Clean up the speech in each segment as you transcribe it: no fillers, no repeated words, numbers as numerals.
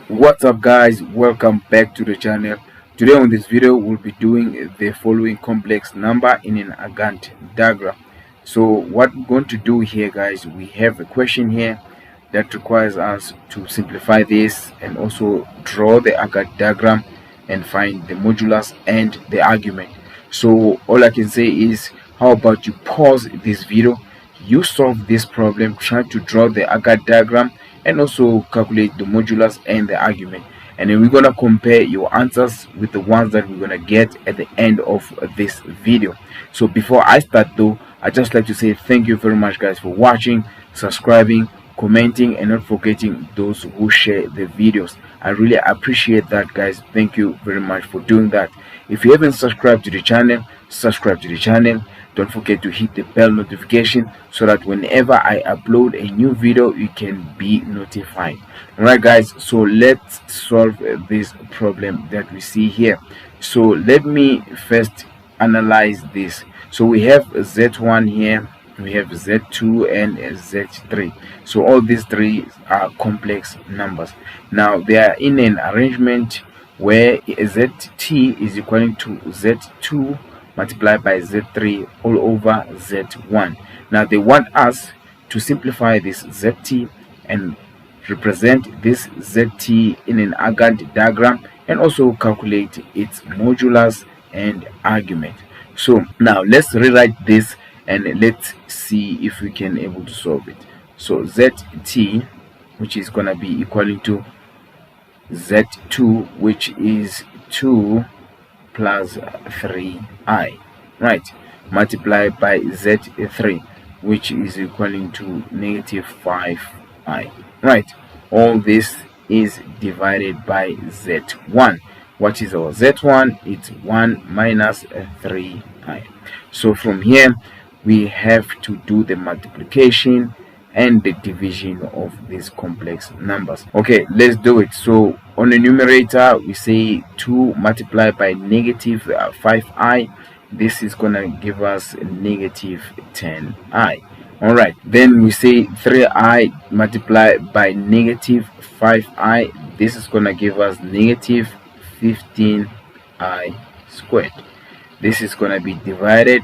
What's up guys, welcome back to the channel. Today on this video we'll be doing the following complex number in an Argand diagram. So what we're going to do here guys, we have a question here that requires us to simplify this and also draw the Argand diagram and find the modulus and the argument. So all I can say is, how about you pause this video, you solve this problem, try to draw the Argand diagram and also calculate the modulus and the argument, and then we're gonna compare your answers with the ones that we're gonna get at the end of this video. So before I start though, I just like to say thank you very much guys for watching, subscribing, commenting, and not forgetting those who share the videos. I really appreciate that guys. Thank you very much for doing that. If you haven't subscribed to the channel, subscribe to the channel. Don't forget to hit the bell notification so that whenever I upload a new video you can be notified. Alright guys, so let's solve this problem that we see here. So let me first analyze this. So we have Z1 here, we have Z2 and Z3. So all these three are complex numbers. Now they are in an arrangement where ZT is equal to Z2 multiplied by Z3 all over Z1. Now they want us to simplify this ZT and represent this ZT in an Argand diagram and also calculate its modulus and argument. So now let's rewrite this and let's see if we can able to solve it. So ZT, which is gonna be equal to Z2, which is 2 plus 3i, right, multiplied by Z3, which is equal to negative 5i, right. All this is divided by Z1. What is our Z1? It's 1 minus 3i. So from here we have to do the multiplication and the division of these complex numbers. Okay, let's do it. So on the numerator we say 2 multiplied by negative 5i. This is gonna give us negative 10i. All right, then we say 3i multiplied by negative 5i. This is gonna give us negative 15i squared. This is gonna be divided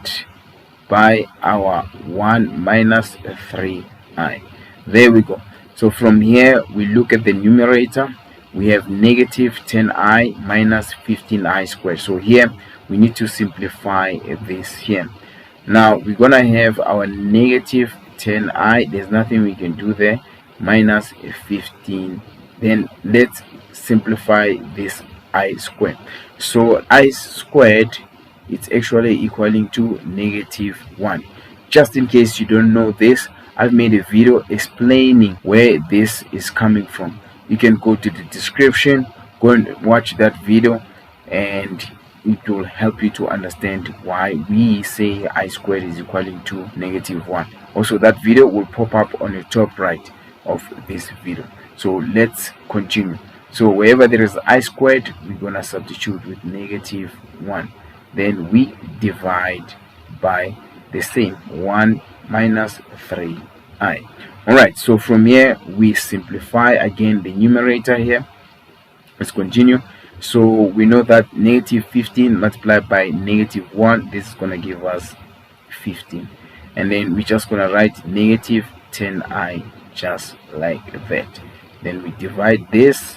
by our 1 minus 3i. There we go. So from here we look at the numerator, we have negative 10i minus 15i squared. So here we need to simplify this here. Now we're gonna have our negative 10i, there's nothing we can do there, minus 15. Then let's simplify this I squared. So I squared, it's actually equaling to negative 1. Just in case you don't know this, I've made a video explaining where this is coming from. You can go to the description, go and watch that video, and it will help you to understand why we say I squared is equaling to negative 1. Also, that video will pop up on the top right of this video. So let's continue. So wherever there is I squared, we're gonna substitute with negative 1. Then we divide by the same 1 minus 3i. All right, so from here we simplify again the numerator here. Let's continue. So we know that negative 15 multiplied by negative 1, this is gonna give us 15, and then we're just gonna write negative 10i just like that. Then we divide this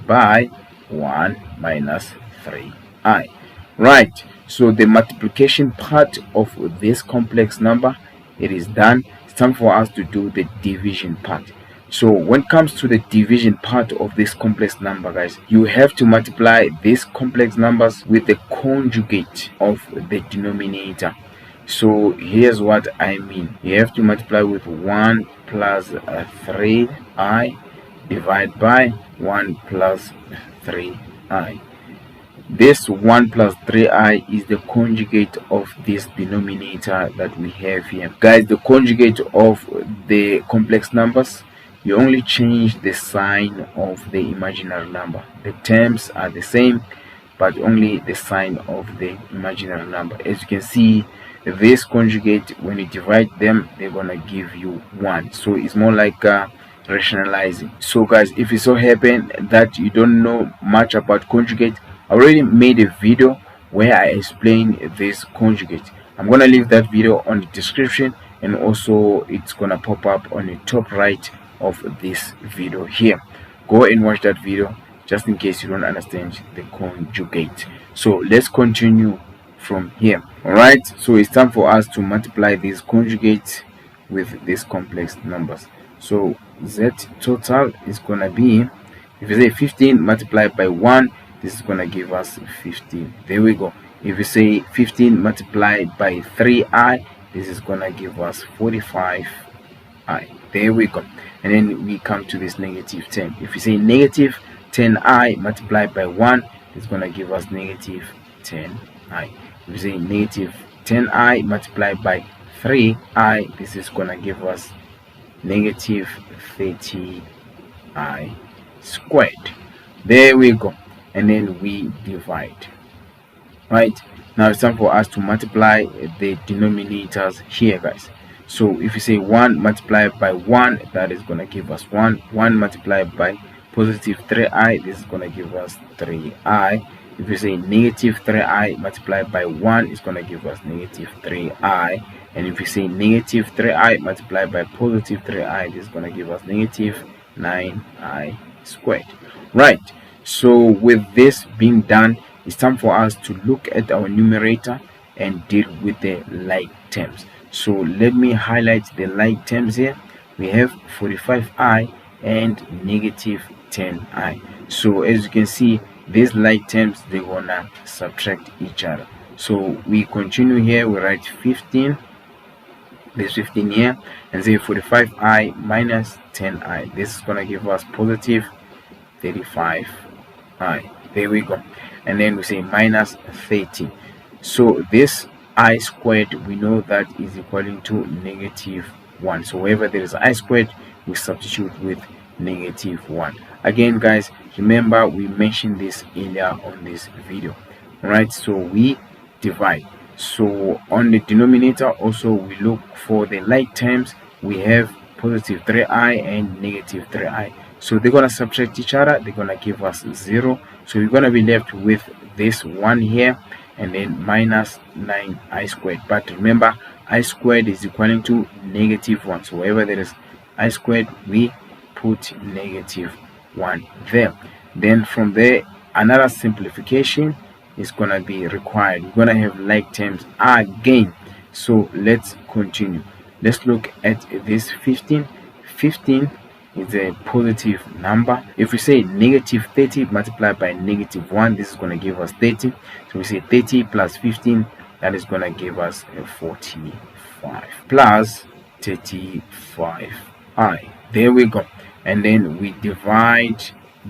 by 1 minus 3i. Right, so the multiplication part of this complex number, it is done. It's time for us to do the division part. So when it comes to the division part of this complex number guys, you have to multiply these complex numbers with the conjugate of the denominator. So here's what I mean. You have to multiply with 1 plus 3i divide by 1 plus 3i. This 1 plus 3i is the conjugate of this denominator that we have here. Guys, the conjugate of the complex numbers, you only change the sign of the imaginary number. The terms are the same, but only the sign of the imaginary number. As you can see, this conjugate, when you divide them, they're gonna give you 1. So it's more like rationalizing. So guys, if it so happen that you don't know much about conjugate, I already made a video where I explain this conjugate. I'm gonna leave that video on the description, and also it's gonna pop up on the top right of this video here. Go and watch that video just in case you don't understand the conjugate. So let's continue from here. All right, so it's time for us to multiply these conjugates with these complex numbers. So z total is gonna be, if you say 15 multiplied by 1, this is gonna give us 15. There we go. If you say 15 multiplied by 3i, this is gonna give us 45i. There we go. And then we come to this negative 10. If you say negative 10i multiplied by 1, it's gonna give us negative 10i. If you say negative 10i multiplied by 3i, this is gonna give us negative 30i squared. There we go. And then we divide. Right, now it's time for us to multiply the denominators here, guys. So if you say 1 multiplied by 1, that is gonna give us 1. 1 multiplied by positive 3i, this is gonna give us 3i. If you say negative 3i multiplied by 1, it's gonna give us negative 3i. And if you say negative 3i multiplied by positive 3i, this is gonna give us negative 9i squared. Right, so with this being done, it's time for us to look at our numerator and deal with the like terms. So let me highlight the like terms here. We have 45i and negative 10i. So as you can see, these like terms, they're gonna subtract each other. So we continue here, we write 15, this 15 here, and say 45i minus 10i. This is gonna give us positive 35i. There we go. And then we say minus 30. So this I squared, we know that is equaling to negative 1. So wherever there is I squared, we substitute with negative 1. Again, guys, remember we mentioned this earlier on this video. Alright, so we divide. So on the denominator also, we look for the like terms. We have positive 3i and negative 3i. So they're going to subtract each other. They're going to give us 0. So we're going to be left with this 1 here, and then minus 9i squared. But remember, I squared is equaling to negative 1. So wherever there is I squared, we put negative 1 there. Then from there, another simplification is going to be required. We're going to have like terms again. So let's continue. Let's look at this 15. 15 is a positive number. If we say negative 30 multiplied by negative 1, this is going to give us 30. So we say 30 plus 15, that is going to give us a 45 plus 35i. There we go. And then we divide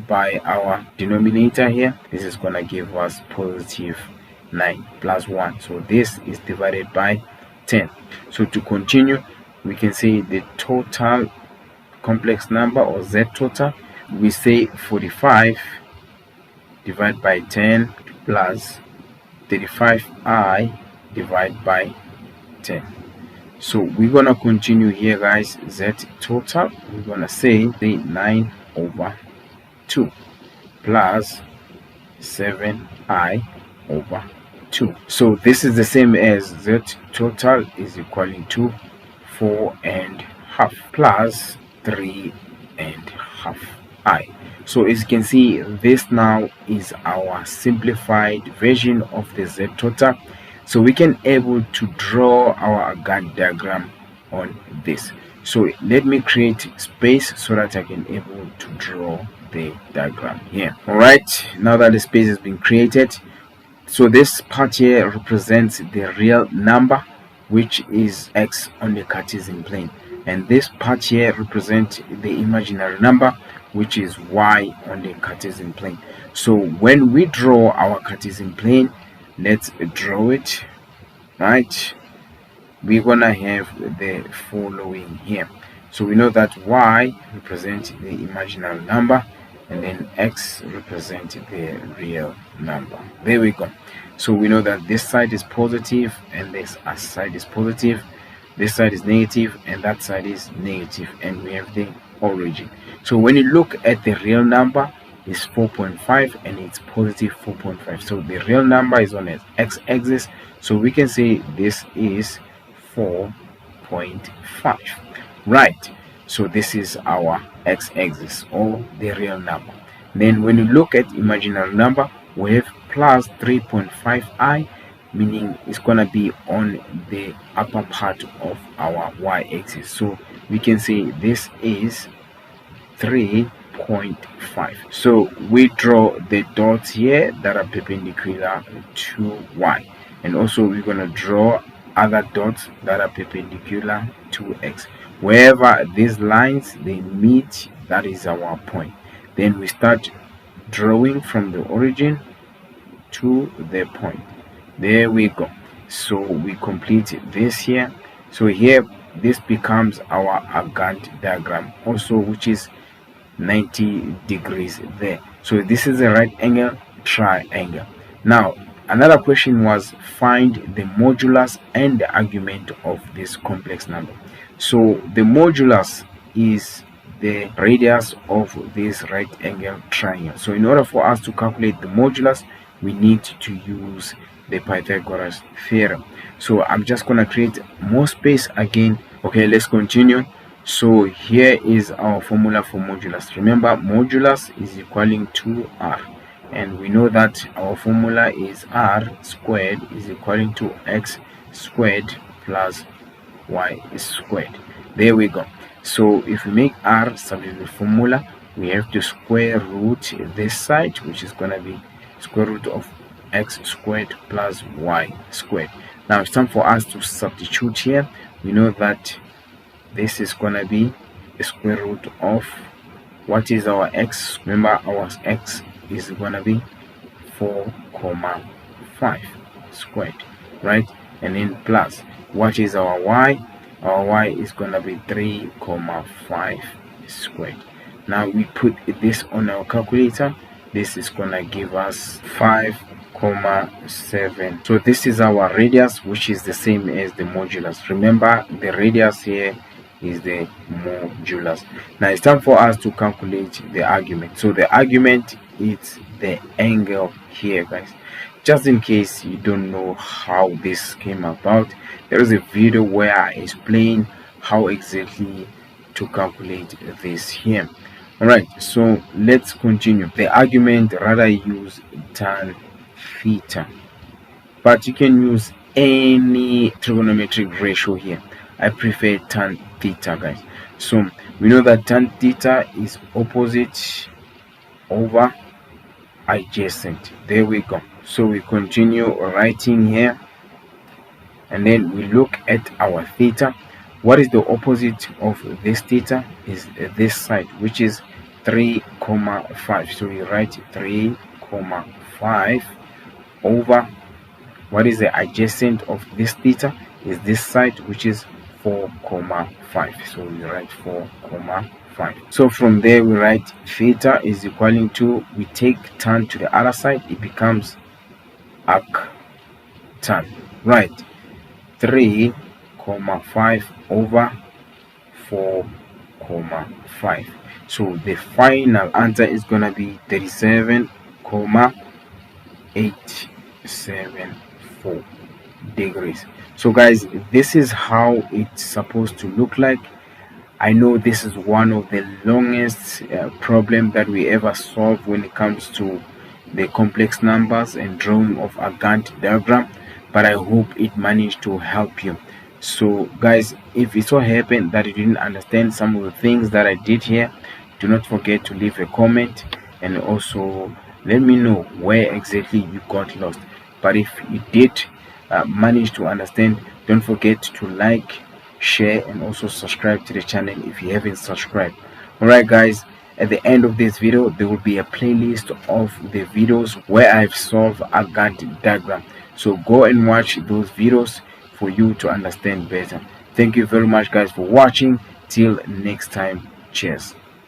by our denominator here. This is going to give us positive 9 plus 1. So this is divided by 10. So to continue, we can say the total complex number, or z total, we say 45 divided by 10 plus 35i divided by 10. So we're gonna continue here, guys. Z total, we're gonna say 9 over 2 plus 7i over 2. So this is the same as z total is equaling to 4.5 plus 3.5i. So as you can see, this now is our simplified version of the z total. So we can able to draw our Argand diagram on this. So let me create space so that I can able to draw the diagram here. All right, now that the space has been created, so this part here represents the real number, which is x on the Cartesian plane, and this part here represents the imaginary number, which is y on the Cartesian plane. So when we draw our Cartesian plane, let's draw it. Right, we're gonna have the following here. So we know that y represents the imaginary number, and then x represents the real number. There we go. So we know that this side is positive and this side is positive, this side is negative and that side is negative, and we have the origin. So when you look at the real number, it's 4.5 and it's positive 4.5. So the real number is on its x-axis, so we can say this is 4.5. Right, so this is our x-axis or the real number. Then when you look at imaginary number, we have plus 3.5i, meaning it's gonna be on the upper part of our y-axis. So we can say this is 3.5. So we draw the dots here that are perpendicular to y, and also we're gonna draw other dots that are perpendicular to x. Wherever these lines they meet, that is our point. Then we start drawing from the origin to the point. There we go. So we complete this here. So here this becomes our Argand diagram also, which is 90 degrees there. So this is a right angle triangle. Now another question was find the modulus and the argument of this complex number. So the modulus is the radius of this right angle triangle. So in order for us to calculate the modulus, we need to use the Pythagoras theorem. So I'm just gonna create more space again. Okay, let's continue. So here is our formula for modulus. Remember, modulus is equaling to r, and we know that our formula is r squared is equaling to x squared plus y squared. There we go. So if we make r substitute the formula, we have to square root this side, which is going to be square root of x squared plus y squared. Now it's time for us to substitute here. We know that this is going to be the square root of what is our x. Remember, our x is going to be 4.5 squared, right? And then plus what is our y. Our y is going to be 3.5 squared. Now we put this on our calculator. This is going to give us 5.7. So this is our radius, which is the same as the modulus. Remember, the radius here is the modulus. Now it's time for us to calculate the argument. So the argument is the angle here, guys. Just in case you don't know how this came about, there is a video where I explain how exactly to calculate this here. Alright, so let's continue. The argument rather use tan theta, but you can use any trigonometric ratio here. I prefer tan theta, guys. So we know that tan theta is opposite over adjacent. There we go. So we continue writing here, and then we look at our theta. What is the opposite of this theta? Is this side, which is 3.5. So we write 3.5 over what is the adjacent of this theta? Is this side, which is 4.5. So we write 4.5. So from there we write theta is equaling to, we take tan to the other side, it becomes arc tan, right? 3.5 over 4.5. So the final answer is gonna be 37.874 degrees. So guys, this is how it's supposed to look like. I know this is one of the longest problem that we ever solve when it comes to the complex numbers and drawing of a Gantt diagram, but I hope it managed to help you. So guys, if it so happened that you didn't understand some of the things that I did here, do not forget to leave a comment and also let me know where exactly you got lost. But if you did manage to understand, don't forget to like, share, and also subscribe to the channel if you haven't subscribed. Alright guys, at the end of this video there will be a playlist of the videos where I've solved a Gantt diagram, so go and watch those videos for you to understand better. Thank you very much guys for watching. Till next time, cheers.